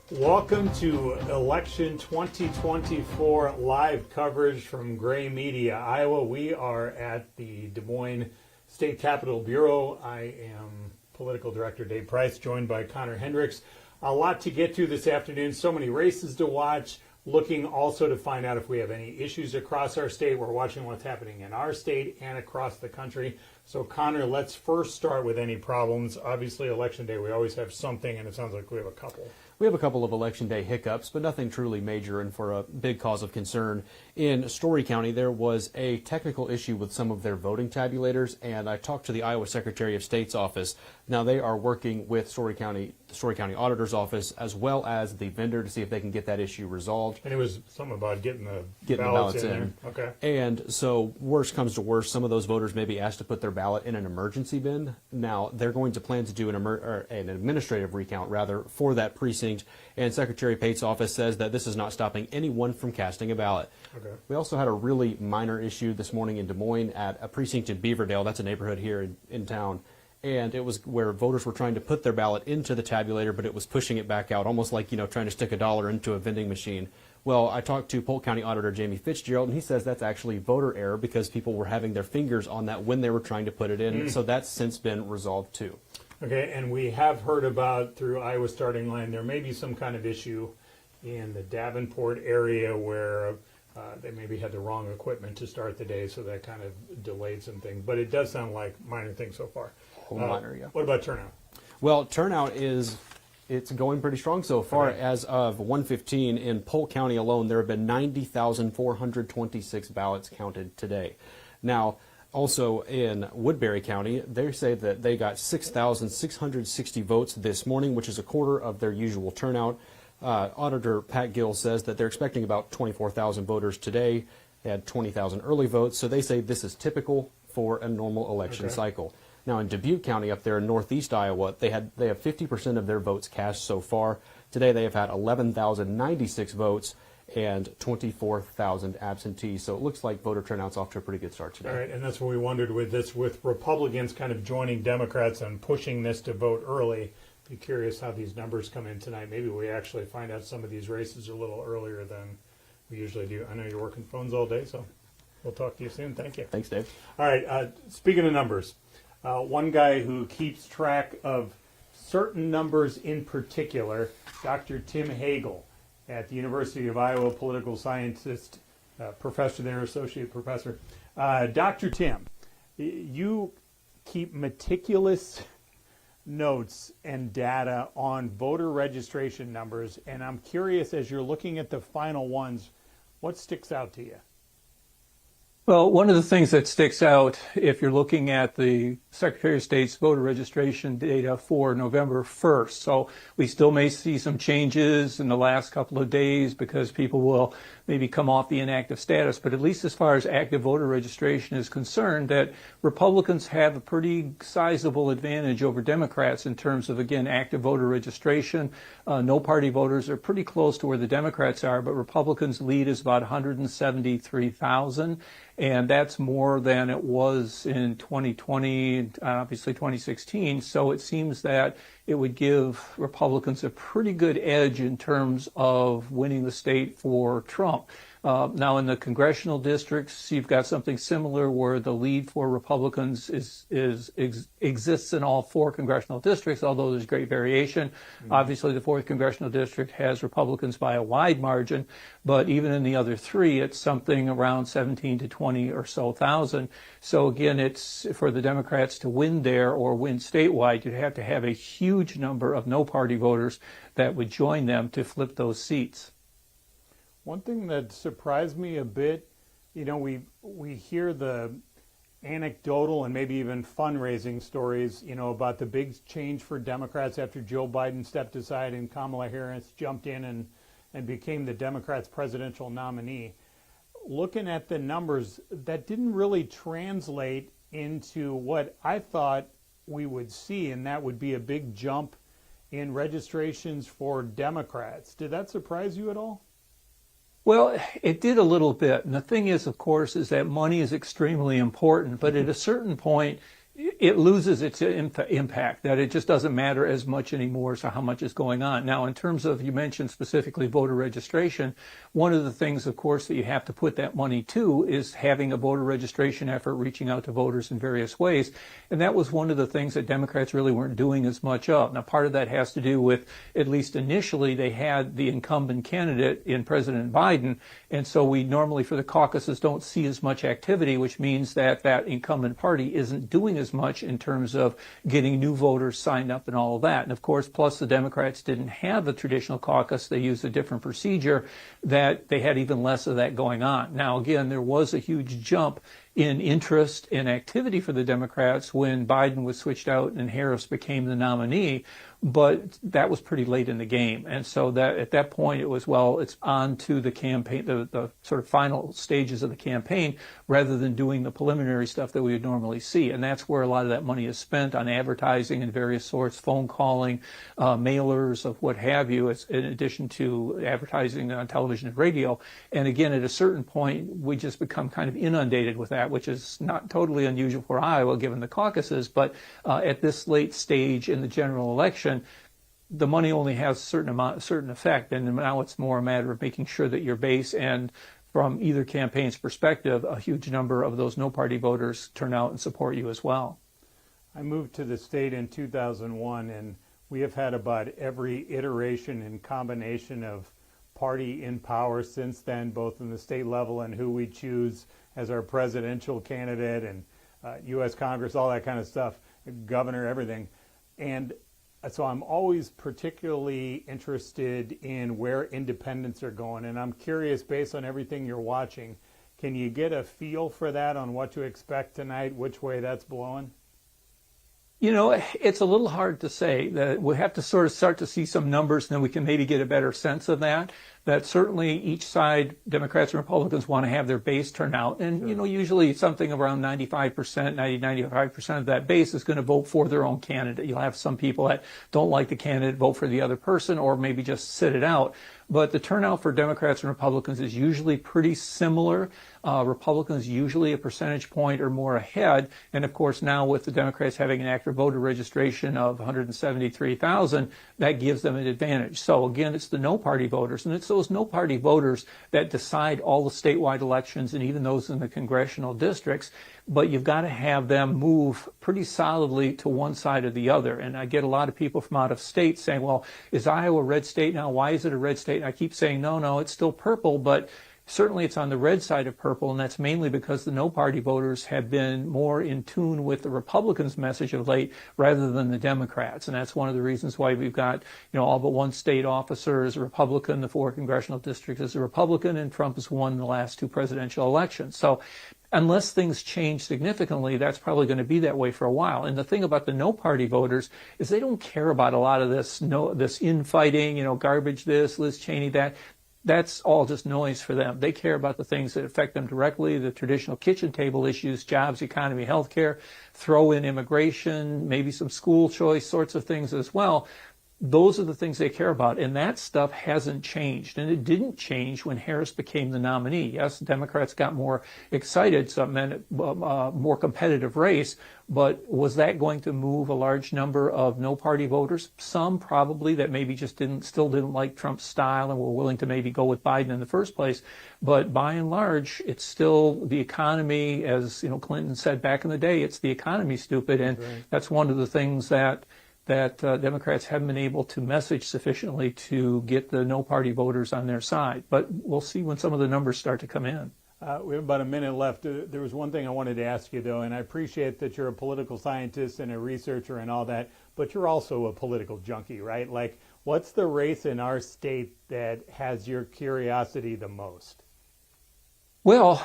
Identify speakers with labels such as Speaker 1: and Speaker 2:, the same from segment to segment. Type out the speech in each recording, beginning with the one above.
Speaker 1: Welcome to Election 2024 live coverage from Gray Media, Iowa. We are at the Des Moines State Capitol Bureau. I am Political Director Dave Price, joined by Connor Hendricks. A lot to get to this afternoon, so many races to watch, looking also to find out if we have any issues across our state. We're watching what's happening in our state and across the country. So, Connor, let's first start with any problems. Obviously, Election Day, we always have something, and it sounds like we have a couple.
Speaker 2: We have a couple of Election Day hiccups, but nothing truly major and for a big cause of concern. In Story County, there was a technical issue with some of their voting tabulators, and I talked to the Iowa Secretary of State's office. Now, they are working with the Story County Auditor's office, as well as the vendor, to see if they can get that issue resolved.
Speaker 1: And it was something about getting the
Speaker 2: ballots in
Speaker 1: there. Okay.
Speaker 2: And so, worst comes to worst, some of those voters may be asked to put their ballot in an emergency bin. Now, they're going to plan to do an administrative recount, rather, for that precinct. And Secretary Pate's office says that this is not stopping anyone from casting a ballot.
Speaker 1: Okay.
Speaker 2: We also had a really minor issue this morning in Des Moines at a precinct in Beaverdale. That's a neighborhood here in town. And it was where voters were trying to put their ballot into the tabulator, but it was pushing it back out, almost like, trying to stick a dollar into a vending machine. Well, I talked to Polk County Auditor Jamie Fitzgerald, and he says that's actually voter error because people were having their fingers on that when they were trying to put it in. So that's since been resolved, too.
Speaker 1: Okay, and we have heard about, through Iowa Starting Line, there may be some kind of issue in the Davenport area where they maybe had the wrong equipment to start the day, so that kind of delayed some things. But it does sound like minor things so far.
Speaker 2: Minor, yeah.
Speaker 1: What about turnout?
Speaker 2: Well, turnout it's going pretty strong so far. Okay. As of 1:15 in Polk County alone, there have been 90,426 ballots counted today. Now, also in Woodbury County, they say that they got 6,660 votes this morning, which is a quarter of their usual turnout. Auditor Pat Gill says that they're expecting about 24,000 voters today. They had 20,000 early votes, so they say this is typical for a normal election cycle. Now in Dubuque County up there in northeast Iowa, they have 50% of their votes cast so far. Today they have had 11,096 votes and 24,000 absentees. So it looks like voter turnout's off to a pretty good start today.
Speaker 1: All right, and that's what we wondered with Republicans kind of joining Democrats and pushing this to vote early. Be curious how these numbers come in tonight. Maybe we actually find out some of these races a little earlier than we usually do. I know you're working phones all day, so we'll talk to you soon. Thank you.
Speaker 2: Thanks, Dave.
Speaker 1: All right, speaking of numbers, one guy who keeps track of certain numbers in particular, Dr. Tim Hagel, at the University of Iowa, political scientist, professor there, associate professor. Dr. Tim, you keep meticulous notes and data on voter registration numbers, and I'm curious, as you're looking at the final ones, what sticks out to you?
Speaker 3: Well, one of the things that sticks out, if you're looking at the Secretary of State's voter registration data for November 1st, so we still may see some changes in the last couple of days because people will maybe come off the inactive status, but at least as far as active voter registration is concerned, that Republicans have a pretty sizable advantage over Democrats in terms of, again, active voter registration. No party voters are pretty close to where the Democrats are, but Republicans' lead is about 173,000. And that's more than it was in 2020, obviously 2016. So it seems that it would give Republicans a pretty good edge in terms of winning the state for Trump. Now, in the congressional districts, you've got something similar where the lead for Republicans exists in all four congressional districts, although there's great variation. Mm-hmm. Obviously, the 4th congressional district has Republicans by a wide margin, but even in the other three, it's something around 17 to 20 or so thousand. So again, it's for the Democrats to win there or win statewide, you'd have to have a huge number of no-party voters that would join them to flip those seats.
Speaker 1: One thing that surprised me a bit, we hear the anecdotal and maybe even fundraising stories, about the big change for Democrats after Joe Biden stepped aside and Kamala Harris jumped in and became the Democrats' presidential nominee. Looking at the numbers, that didn't really translate into what I thought we would see, and that would be a big jump in registrations for Democrats. Did that surprise you at all?
Speaker 3: Well, it did a little bit. And the thing is, of course, is that money is extremely important. But at a certain point, it loses its impact, that it just doesn't matter as much anymore as to how much is going on. Now, in terms of, you mentioned specifically voter registration, one of the things, of course, that you have to put that money to is having a voter registration effort, reaching out to voters in various ways. And that was one of the things that Democrats really weren't doing as much of. Now, part of that has to do with, at least initially, they had the incumbent candidate in President Biden. And so we normally, for the caucuses, don't see as much activity, which means that that incumbent party isn't doing as much in terms of getting new voters signed up and all of that. And of course, plus the Democrats didn't have a traditional caucus. They used a different procedure that they had even less of that going on. Now, again, there was a huge jump in interest and activity for the Democrats when Biden was switched out and Harris became the nominee, but that was pretty late in the game. And so that at that point it was, well, it's on to the campaign, the sort of final stages of the campaign, rather than doing the preliminary stuff that we would normally see. And that's where a lot of that money is spent on advertising in various sorts, phone calling, mailers of what have you, in addition to advertising on television and radio. And again, at a certain point, we just become kind of inundated with that, which is not totally unusual for Iowa given the caucuses, but at this late stage in the general election, the money only has a certain effect, and now it's more a matter of making sure that your base and, from either campaign's perspective, a huge number of those no-party voters turn out and support you as well.
Speaker 1: I moved to the state in 2001, and we have had about every iteration and combination of party in power since then, both in the state level and who we choose as our presidential candidate and U.S. Congress, all that kind of stuff, governor, everything. And so I'm always particularly interested in where independents are going. And I'm curious, based on everything you're watching, can you get a feel for that on what to expect tonight, which way that's blowing?
Speaker 3: You know, it's a little hard to say. That we have to sort of start to see some numbers, and then we can maybe get a better sense of that. That certainly each side, Democrats and Republicans, want to have their base turn out. And, sure, you know, usually something around 95% of that base is going to vote for their own candidate. You'll have some people that don't like the candidate, vote for the other person, or maybe just sit it out. But the turnout for Democrats and Republicans is usually pretty similar. Republicans usually a percentage point or more ahead. And of course, now with the Democrats having an active voter registration of 173,000, that gives them an advantage. So again, it's the no-party voters, and it's those no-party voters that decide all the statewide elections and even those in the congressional districts. But you've got to have them move pretty solidly to one side or the other. And I get a lot of people from out of state saying, well, is Iowa a red state now? Why is it a red state? And I keep saying, no, it's still purple, but certainly it's on the red side of purple, and that's mainly because the no-party voters have been more in tune with the Republicans' message of late rather than the Democrats. And that's one of the reasons why we've got, you know, all but one state officer is a Republican, the 4 congressional districts is a Republican, and Trump has won the last 2 presidential elections. So unless things change significantly, that's probably going to be that way for a while. And the thing about the no-party voters is they don't care about a lot of this infighting, you know, garbage this, Liz Cheney that. That's all just noise for them. They care about the things that affect them directly, the traditional kitchen table issues, jobs, economy, healthcare, throw in immigration, maybe some school choice sorts of things as well. Those are the things they care about, and that stuff hasn't changed. And it didn't change when Harris became the nominee. Yes, Democrats got more excited, so it meant a more competitive race, but was that going to move a large number of no-party voters? Some probably that maybe just still didn't like Trump's style and were willing to maybe go with Biden in the first place. But by and large, it's still the economy, as you know, Clinton said back in the day, it's the economy, stupid, and right. That's one of the things that Democrats haven't been able to message sufficiently to get the no-party voters on their side. But we'll see when some of the numbers start to come in.
Speaker 1: We have about a minute left. There was one thing I wanted to ask you, though, and I appreciate that you're a political scientist and a researcher and all that, but you're also a political junkie, right? Like, what's the race in our state that has your curiosity the most?
Speaker 3: Well,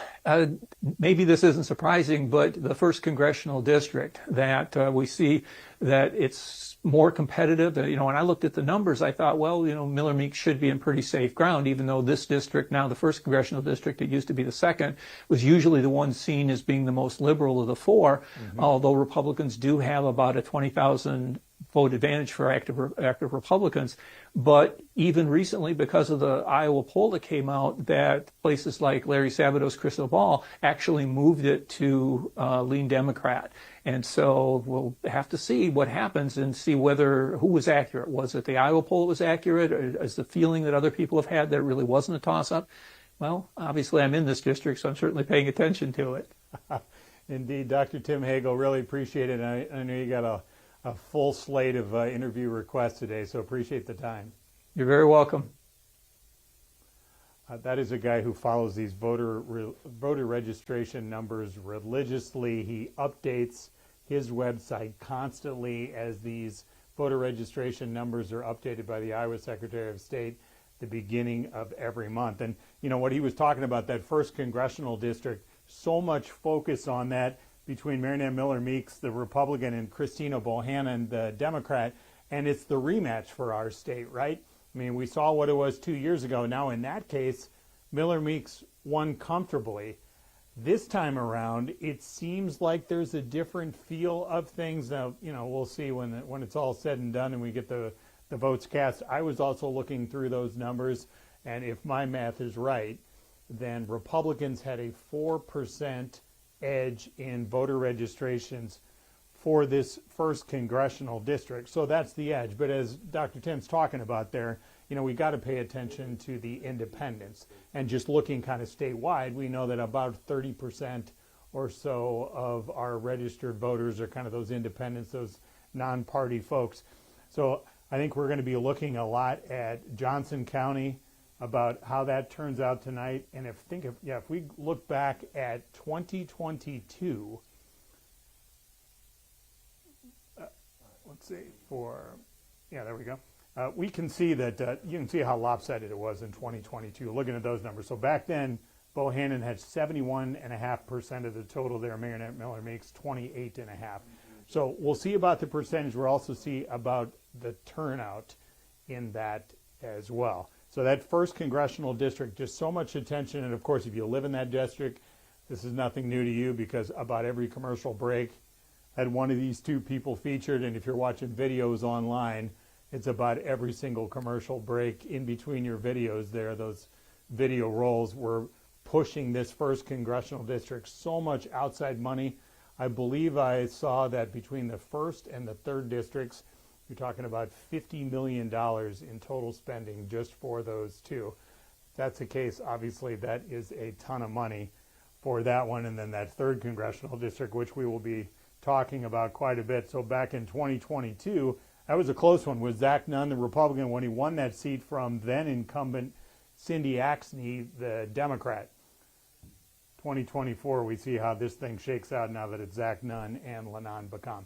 Speaker 3: maybe this isn't surprising, but the 1st congressional district that we see that it's more competitive. You know, when I looked at the numbers, I thought, well, you know, Miller Meek should be in pretty safe ground, even though this district, now the 1st congressional district, it used to be the 2nd, was usually the one seen as being the most liberal of the 4, although Republicans do have about a 20,000 vote advantage for active Republicans. But even recently, because of the Iowa poll that came out, that places like Larry Sabato's crystal ball actually moved it to lean Democrat. And so we'll have to see what happens and see who was accurate. Was it the Iowa poll that was accurate? Or is the feeling that other people have had that it really wasn't a toss-up? Well, obviously I'm in this district, so I'm certainly paying attention to it.
Speaker 1: Indeed, Dr. Tim Hagel, really appreciate it. I know you got a full slate of interview requests today, so appreciate the time.
Speaker 3: You're very welcome.
Speaker 1: That is a guy who follows these voter registration numbers religiously. He updates his website constantly as these voter registration numbers are updated by the Iowa Secretary of State the beginning of every month. And you know what he was talking about, that first congressional district, so much focus on that between Marianne Miller Meeks, the Republican, and Christina Bohannon, the Democrat, and it's the rematch for our state, right? I mean, we saw what it was 2 years ago. Now, in that case, Miller Meeks won comfortably. This time around, it seems like there's a different feel of things. Now, you know, we'll see when it's all said and done and we get the votes cast. I was also looking through those numbers, and if my math is right, then Republicans had a 4% edge in voter registrations for this first congressional district. So that's the edge. But as Dr. Tim's talking about there, you know, we got to pay attention to the independents. And just looking kind of statewide, we know that about 30% or so of our registered voters are kind of those independents, those non-party folks. So I think we're going to be looking a lot at Johnson County about how that turns out tonight. And if we look back at 2022, let's see, there we go. We can see that you can see how lopsided it was in 2022, looking at those numbers. So back then, Bohannon had 71.5% of the total there. Marianne Miller Meeks 28.5%. So we'll see about the percentage. We'll also see about the turnout in that as well. So that first congressional district, just so much attention. And of course, if you live in that district, this is nothing new to you because about every commercial break had one of these two people featured. And if you're watching videos online, it's about every single commercial break in between your videos there. Those video rolls were pushing this first congressional district so much outside money. I believe I saw that between the first and the third districts, you're talking about $50 million in total spending just for those two. If that's the case, obviously that is a ton of money for that one. And then that third congressional district, which we will be talking about quite a bit. So back in 2022, that was a close one with Zach Nunn, the Republican, when he won that seat from then incumbent Cindy Axne, the Democrat. 2024, we see how this thing shakes out now that it's Zach Nunn and Lanaan Bakam.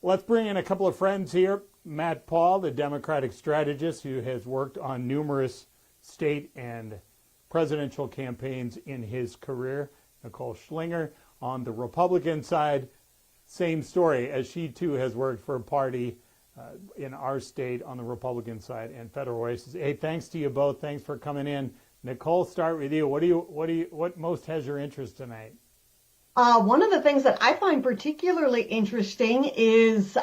Speaker 1: Let's bring in a couple of friends here. Matt Paul, the Democratic strategist who has worked on numerous state and presidential campaigns in his career. Nicole Schlinger on the Republican side, same story, as she too has worked for a party in our state on the Republican side and federal races. Hey, thanks to you both. Thanks for coming in. Nicole, start with you. What most has your interest tonight?
Speaker 4: One of the things that I find particularly interesting is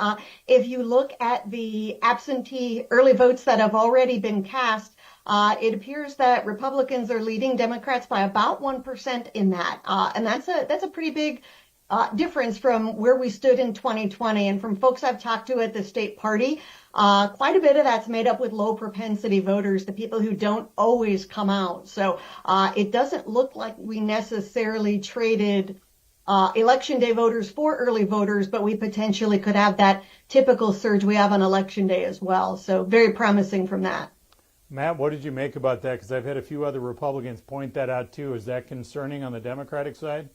Speaker 4: if you look at the absentee early votes that have already been cast, it appears that Republicans are leading Democrats by about 1% in that. And that's a pretty big difference from where we stood in 2020. And from folks I've talked to at the state party, quite a bit of that's made up with low propensity voters, the people who don't always come out. So it doesn't look like we necessarily traded election day voters for early voters, but we potentially could have that typical surge we have on election day as well. So very promising from that.
Speaker 1: Matt, what did you make about that? Because I've had a few other Republicans point that out too. Is that concerning on the Democratic side?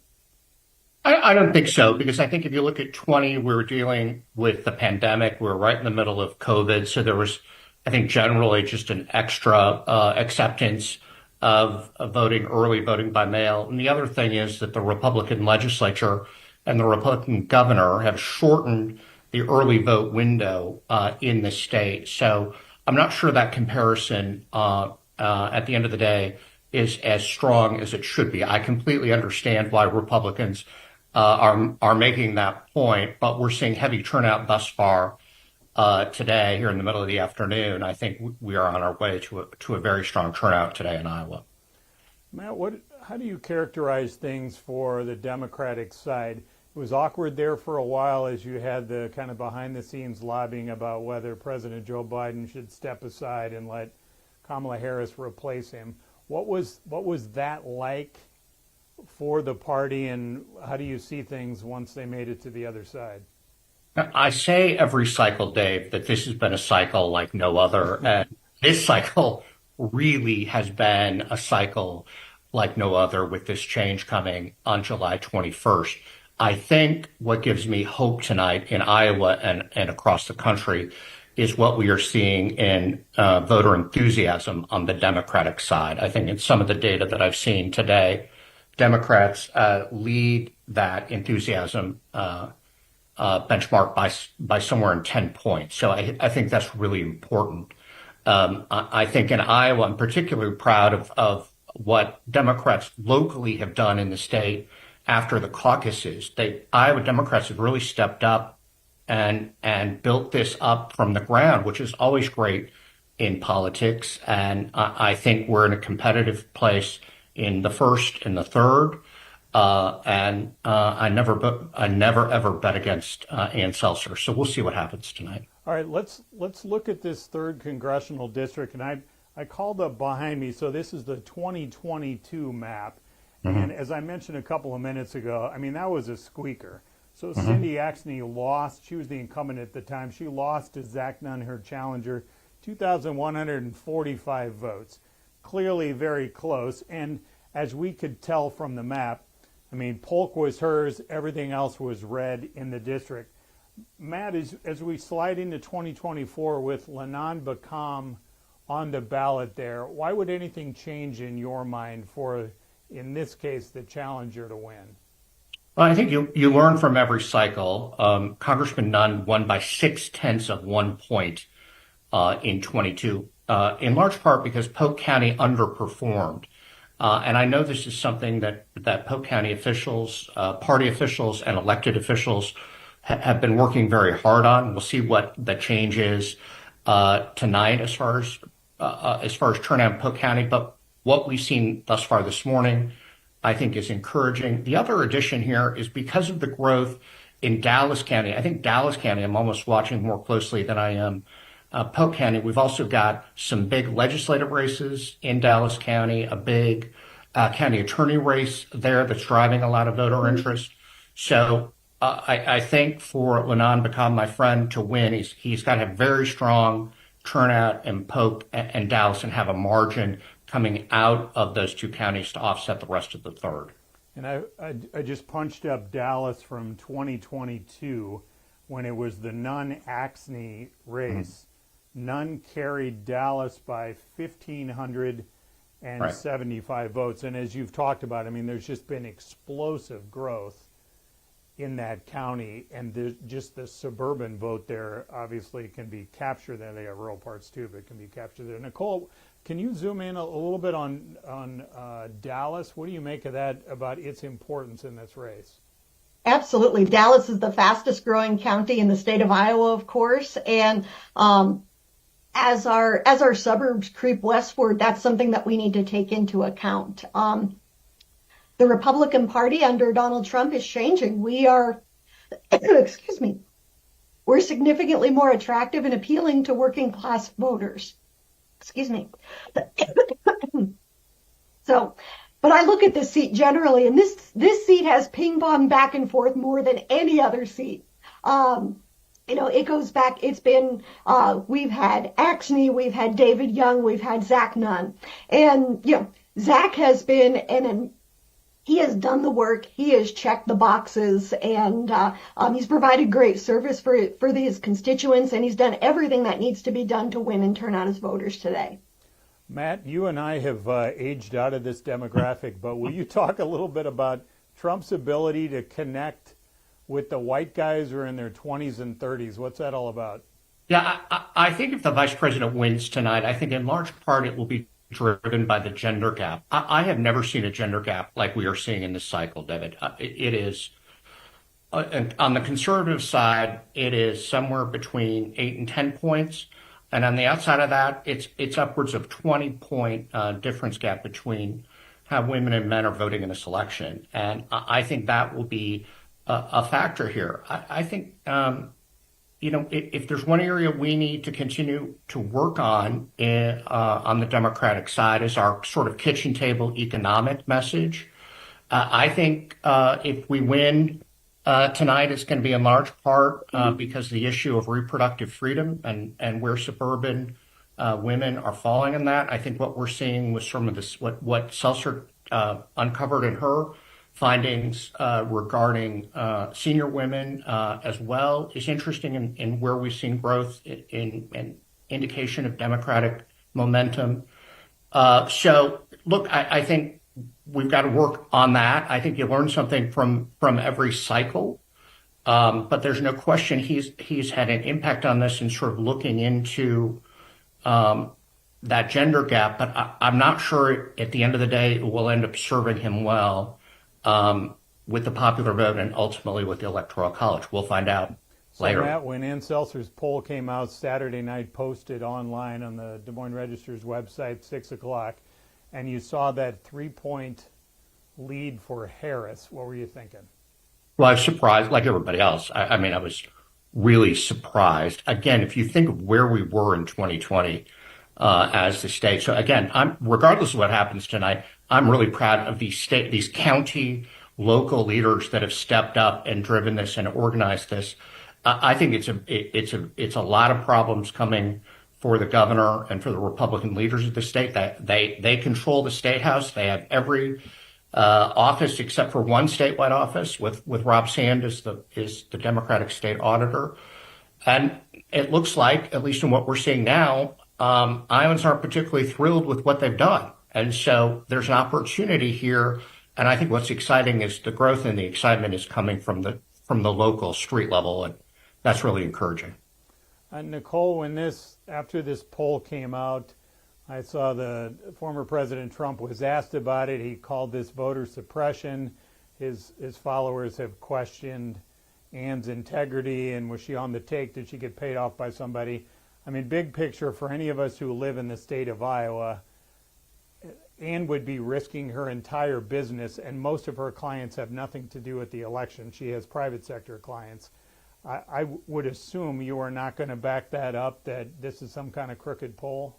Speaker 5: I don't think so, because I think if you look at 20, we were dealing with the pandemic. We were right in the middle of COVID. So there was, I think, generally just an extra acceptance of voting, early voting by mail. And the other thing is that the Republican legislature and the Republican governor have shortened the early vote window in the state. So I'm not sure that comparison at the end of the day is as strong as it should be. I completely understand why Republicans are making that point, but we're seeing heavy turnout thus far today here in the middle of the afternoon. I think we are on our way to a very strong turnout today in Iowa.
Speaker 1: Matt, how do you characterize things for the Democratic side? was awkward there for a while as you had the kind of behind the scenes lobbying about whether President Joe Biden should step aside and let Kamala Harris replace him. What was that like for the party, and how do you see things once they made it to the other side?
Speaker 5: I say every cycle, Dave, that this has been a cycle like no other. And this cycle really has been a cycle like no other with this change coming on July 21st. I think what gives me hope tonight in Iowa and across the country is what we are seeing in voter enthusiasm on the Democratic side. I think in some of the data that I've seen today, Democrats lead that enthusiasm benchmark by somewhere in 10 points. So I think that's really important. I think in Iowa, I'm particularly proud of what Democrats locally have done in the state after the caucuses. Iowa Democrats have really stepped up and built this up from the ground, which is always great in politics. And I think we're in a competitive place in the first and the third. I never ever bet against Ann Seltzer. So we'll see what happens tonight.
Speaker 1: All right, let's look at this third congressional district, and I called up behind me. So this is the 2022 map, and as I mentioned a couple of minutes ago, I mean that was a squeaker. So Cindy Axne lost. She was the incumbent at the time. She lost to Zach Nunn, her challenger, 2,145 votes. Clearly very close, and as we could tell from the map, I mean, Polk was hers, everything else was red in the district. Matt, as we slide into 2024 with Lenon Beckham on the ballot there, why would anything change in your mind for, in this case, the challenger to win?
Speaker 5: Well, I think you learn from every cycle. Congressman Nunn won by 0.6 of 1 point in 22, in large part because Polk County underperformed. And I know this is something that Polk County officials, party officials, and elected officials have been working very hard on. We'll see what the change is tonight as far as turnout in Polk County. But what we've seen thus far this morning, I think, is encouraging. The other addition here is because of the growth in Dallas County. I think Dallas County, I'm almost watching more closely than I am Polk County. We've also got some big legislative races in Dallas County, a big county attorney race there that's driving a lot of voter interest. So I think for Lenon Beckham, my friend, to win, he's got to have very strong turnout in Polk and Dallas and have a margin coming out of those two counties to offset the rest of the third.
Speaker 1: And I just punched up Dallas from 2022 when it was the Nunn-Axne race. Nunn carried Dallas by 1,575 votes. And as you've talked about, I mean, there's just been explosive growth in that county. And just the suburban vote there obviously can be captured there. They got rural parts too, but it can be captured there. Nicole, can you zoom in a little bit on Dallas? What do you make of that, about its importance in this race?
Speaker 4: Absolutely. Dallas is the fastest growing county in the state of Iowa, of course. And as our suburbs creep westward, that's something that we need to take into account. The Republican Party under Donald Trump is changing. We are, excuse me, we're significantly more attractive and appealing to working class voters. Excuse me. So, but I look at this seat generally, and this seat has ping-ponged back and forth more than any other seat. You know, it goes back, it's been, we've had Axne, we've had David Young, we've had Zach Nunn. And, you know, Zach has been, he has done the work, he has checked the boxes, and he's provided great service for his constituents, and he's done everything that needs to be done to win and turn out his voters today.
Speaker 1: Matt, you and I have aged out of this demographic, but will you talk a little bit about Trump's ability to connect with the white guys who are in their 20s and 30s? What's that all about?
Speaker 5: Yeah, I think if the vice president wins tonight, I think in large part it will be driven by the gender gap. I have never seen a gender gap like we are seeing in this cycle, David. It is, on the conservative side, it is somewhere between 8 and 10 points. And on the outside of that, it's upwards of 20-point difference gap between how women and men are voting in this election. And I think that will be a factor here. I think, if there's one area we need to continue to work on the Democratic side is our sort of kitchen table economic message. I think if we win tonight, it's going to be in large part because the issue of reproductive freedom and where suburban women are falling in that. I think what we're seeing with some of this, what Seltzer uncovered in her findings regarding senior women as well is interesting in where we've seen growth in indication of Democratic momentum. So, look, I think we've got to work on that. I think you learn something from every cycle, but there's no question he's had an impact on this and sort of looking into that gender gap. But I'm not sure at the end of the day it will end up serving him well with the popular vote and ultimately with the Electoral College. We'll find out later.
Speaker 1: Matt, when Ann Seltzer's poll came out Saturday night, posted online on the Des Moines Register's website, 6 o'clock, and you saw that 3-point lead for Harris, what were you thinking?
Speaker 5: Well, I was surprised, like everybody else. I mean, I was really surprised. Again, if you think of where we were in 2020 as the state. So again, regardless of what happens tonight, I'm really proud of these county, local leaders that have stepped up and driven this and organized this. I think it's a lot of problems coming for the governor and for the Republican leaders of the state. That they control the state house. They have every office except for one statewide office with Rob Sand is the Democratic state auditor. And it looks like, at least in what we're seeing now, Iowans aren't particularly thrilled with what they've done. And so there's an opportunity here. And I think what's exciting is the growth and the excitement is coming from the local street level. And that's really encouraging.
Speaker 1: Nicole, after this poll came out, I saw the former President Trump was asked about it. He called this voter suppression. His followers have questioned Ann's integrity, and was she on the take? Did she get paid off by somebody? I mean, big picture, for any of us who live in the state of Iowa, Ann would be risking her entire business, and most of her clients have nothing to do with the election. She has private sector clients. I would assume you are not going to back that up, that this is some kind of crooked poll?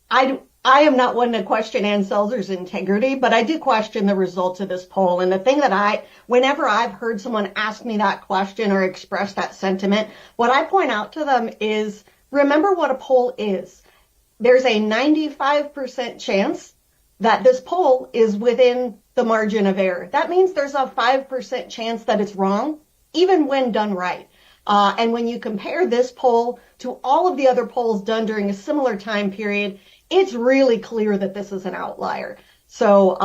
Speaker 4: I am not one to question Ann Seltzer's integrity, but I do question the results of this poll. And the thing that whenever I've heard someone ask me that question or express that sentiment, what I point out to them is, remember what a poll is. There's a 95% chance that this poll is within the margin of error. That means there's a 5% chance that it's wrong, even when done right. And when you compare this poll to all of the other polls done during a similar time period, it's really clear that this is an outlier. So,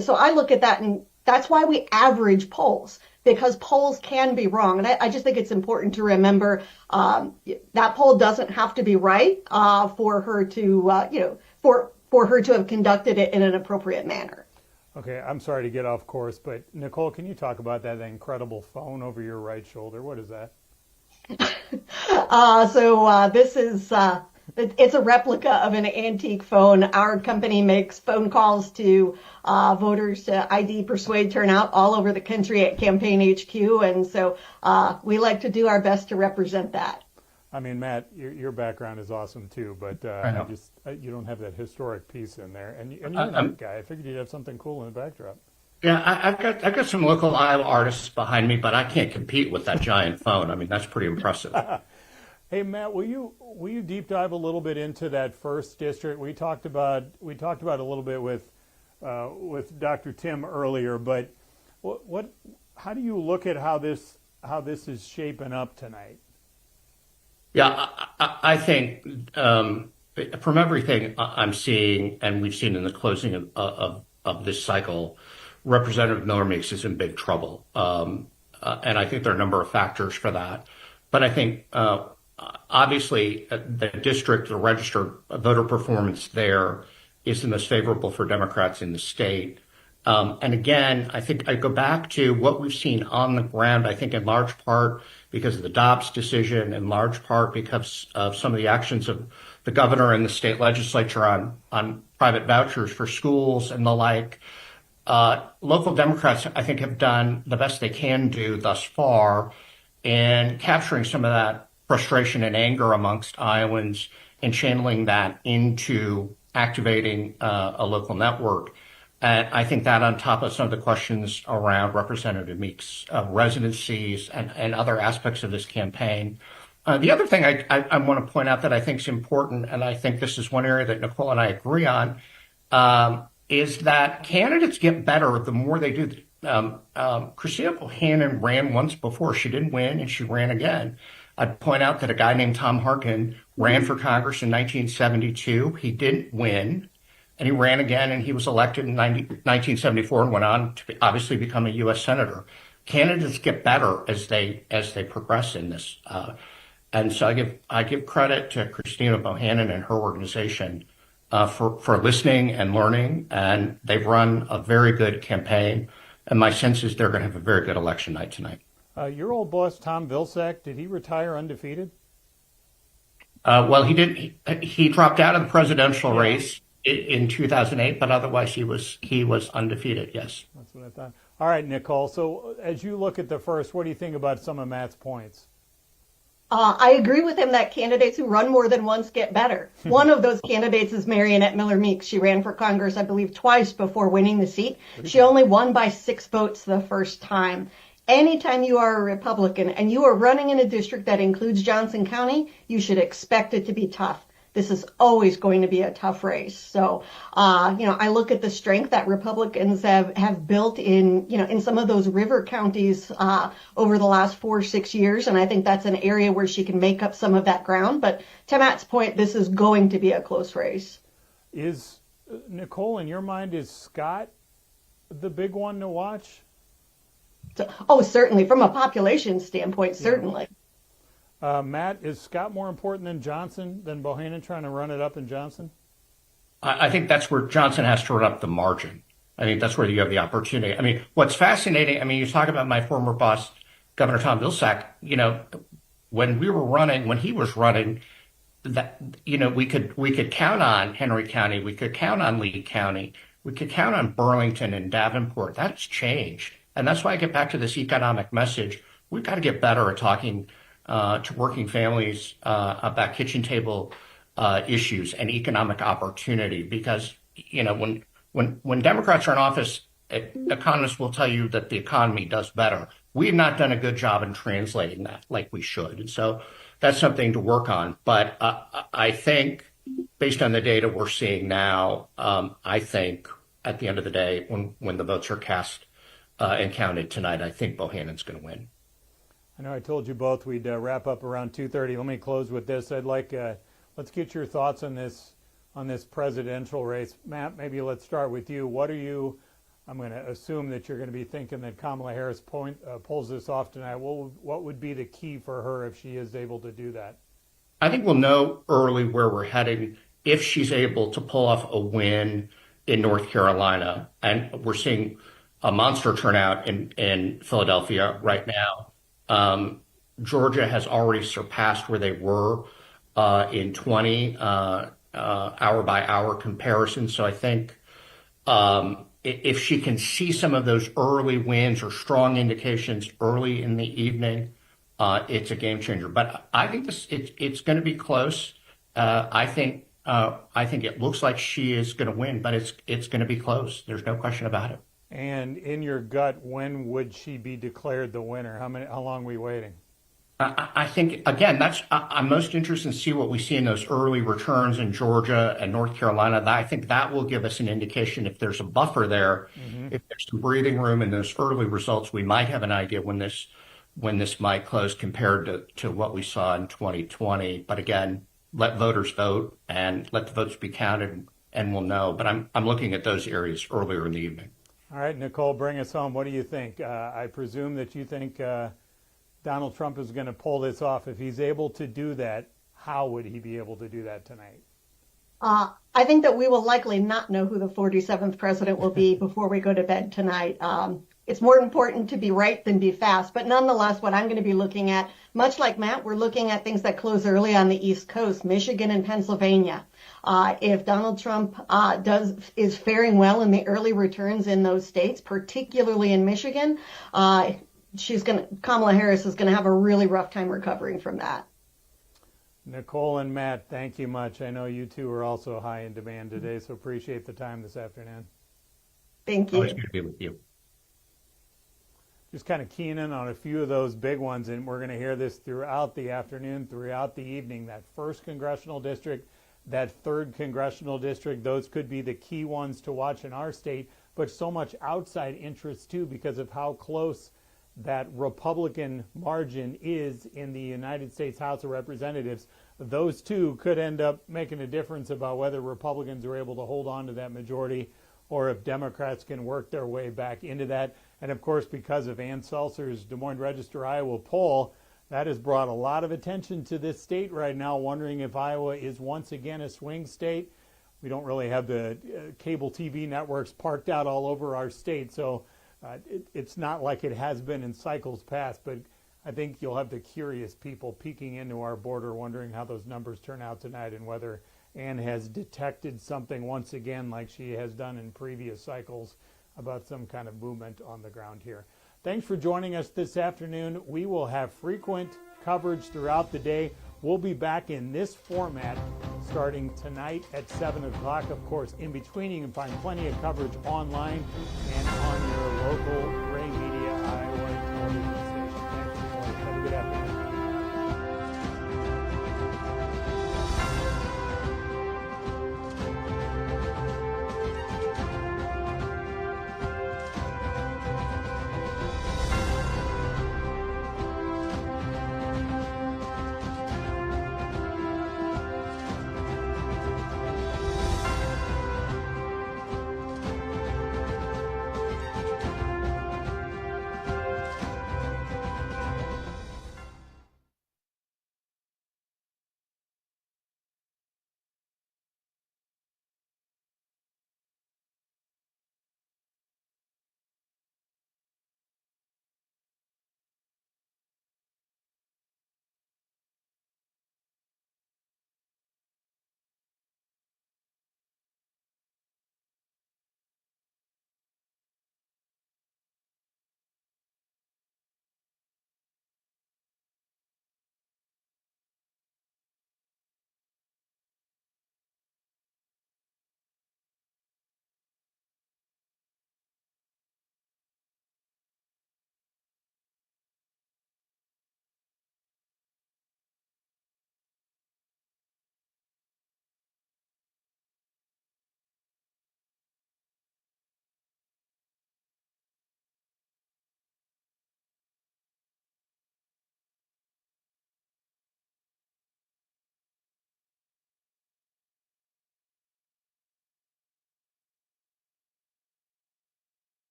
Speaker 4: so I look at that, and that's why we average polls, because polls can be wrong. And I just think it's important to remember that poll doesn't have to be right for her to, for her to have conducted it in an appropriate manner.
Speaker 1: Okay, I'm sorry to get off course, but Nicole, can you talk about that incredible phone over your right shoulder? What is that?
Speaker 4: This is, it's a replica of an antique phone. Our company makes phone calls to voters to ID, persuade, turnout all over the country at Campaign HQ. And so we like to do our best to represent that.
Speaker 1: I mean, Matt, your background is awesome too, but you don't have that historic piece in there. And you're an art guy. I figured you'd have something cool in the backdrop.
Speaker 5: Yeah, I've got some local Iowa artists behind me, but I can't compete with that giant phone. I mean, that's pretty impressive.
Speaker 1: Hey, Matt, will you deep dive a little bit into that first district? We talked about a little bit with Dr. Tim earlier, but how do you look at how this is shaping up tonight?
Speaker 5: Yeah, I think from everything I'm seeing, and we've seen in the closing of this cycle, Representative Miller Meeks is in big trouble. And I think there are a number of factors for that. But I think obviously the district, the registered voter performance there is the most favorable for Democrats in the state. And again, I think I go back to what we've seen on the ground, I think in large part because of the Dobbs decision, in large part because of some of the actions of the governor and the state legislature on private vouchers for schools and the like. local Democrats, I think, have done the best they can do thus far in capturing some of that frustration and anger amongst Iowans and channeling that into activating a local network. And I think that on top of some of the questions around Representative Meek's residencies and other aspects of this campaign. The other thing I want to point out that I think is important, and I think this is one area that Nicole and I agree on, is that candidates get better the more they do. Christina Bohannon ran once before. She didn't win, and she ran again. I'd point out that a guy named Tom Harkin ran for Congress in 1972. He didn't win, and he ran again, and he was elected in 1974 and went on to obviously become a U.S. Senator. Candidates get better as they progress in this. And so I give credit to Christina Bohannon and her organization for listening and learning, and they've run a very good campaign. And my sense is they're going to have a very good election night tonight.
Speaker 1: Your old boss, Tom Vilsack, did he retire undefeated?
Speaker 5: Well, he did. He dropped out of the presidential race in 2008, but otherwise he was undefeated. Yes.
Speaker 1: That's what I thought. All right, Nicole. So as you look at the first, what do you think about some of Matt's points?
Speaker 4: I agree with him that candidates who run more than once get better. One of those candidates is Marionette Miller Meeks. She ran for Congress, I believe, twice before winning the seat. She only won by 6 votes the first time. Anytime you are a Republican and you are running in a district that includes Johnson County, you should expect it to be tough. This is always going to be a tough race. So, I look at the strength that Republicans have built in some of those river counties over the last 4 or 6 years. And I think that's an area where she can make up some of that ground. But to Matt's point, this is going to be a close race.
Speaker 1: Is, Nicole, in your mind, is Scott the big one to watch?
Speaker 4: So, certainly. From a population standpoint, certainly.
Speaker 1: Matt, is Scott more important than Johnson, than Bohannon trying to run it up in Johnson?
Speaker 5: I think that's where Johnson has to run up the margin. I think that's where you have the opportunity. I mean, what's fascinating, you talk about my former boss, Governor Tom Vilsack, when he was running, that, we could count on Henry County, we could count on Lee County, we could count on Burlington and Davenport. That's changed. And that's why I get back to this economic message. We've got to get better at talking to working families about kitchen table issues and economic opportunity. Because, when Democrats are in office, economists will tell you that the economy does better. We have not done a good job in translating that like we should. And so that's something to work on. But I think based on the data we're seeing now, I think at the end of the day, when the votes are cast and counted tonight, I think Bohannon's going to win.
Speaker 1: I know I told you both we'd wrap up around 2:30. Let me close with this. I'd like let's get your thoughts on this presidential race. Matt, maybe let's start with you. I'm going to assume that you're going to be thinking that Kamala Harris pulls this off tonight. What would be the key for her if she is able to do that?
Speaker 5: I think we'll know early where we're heading if she's able to pull off a win in North Carolina. And we're seeing a monster turnout in Philadelphia right now. Georgia has already surpassed where they were in 20 hour by hour comparison. So I think if she can see some of those early wins or strong indications early in the evening, it's a game changer. But I think it's going to be close. I think it looks like she is going to win, but it's going to be close. There's no question about it.
Speaker 1: And in your gut, when would she be declared the winner? How long are we waiting?
Speaker 5: I think, again, I'm most interested in see what we see in those early returns in Georgia and North Carolina. I think that will give us an indication if there's a buffer there, if there's some breathing room in those early results, we might have an idea when this might close compared to what we saw in 2020. But again, let voters vote and let the votes be counted and we'll know. But I'm looking at those areas earlier in the evening.
Speaker 1: All right, Nicole, bring us home. What do you think? I presume that you think Donald Trump is going to pull this off. If he's able to do that, how would he be able to do that tonight?
Speaker 4: I think that we will likely not know who the 47th president will be before we go to bed tonight. It's more important to be right than be fast. But nonetheless, what I'm going to be looking at much like Matt, we're looking at things that close early on the East Coast, Michigan and Pennsylvania. If Donald Trump is faring well in the early returns in those states, particularly in Michigan, Kamala Harris is going to have a really rough time recovering from that.
Speaker 1: Nicole and Matt, thank you much. I know you two are also high in demand today, so appreciate the time this afternoon.
Speaker 4: Thank you.
Speaker 5: Always good to be with you.
Speaker 1: Just kind of keying in on a few of those big ones, and we're going to hear this throughout the afternoon, throughout the evening. That 1st congressional district, that 3rd congressional district, those could be the key ones to watch in our state, but so much outside interest too because of how close that Republican margin is in the United States House of Representatives. Those two could end up making a difference about whether Republicans are able to hold on to that majority or if Democrats can work their way back into that. And of course, because of Ann Seltzer's Des Moines Register Iowa poll, that has brought a lot of attention to this state right now, wondering if Iowa is once again a swing state. We don't really have the cable TV networks parked out all over our state, so it's not like it has been in cycles past, but I think you'll have the curious people peeking into our border wondering how those numbers turn out tonight and whether Ann has detected something once again like she has done in previous cycles about some kind of movement on the ground here. Thanks for joining us this afternoon. We will have frequent coverage throughout the day. We'll be back in this format starting tonight at 7 o'clock. Of course, in between, you can find plenty of coverage online and on your local Gray Media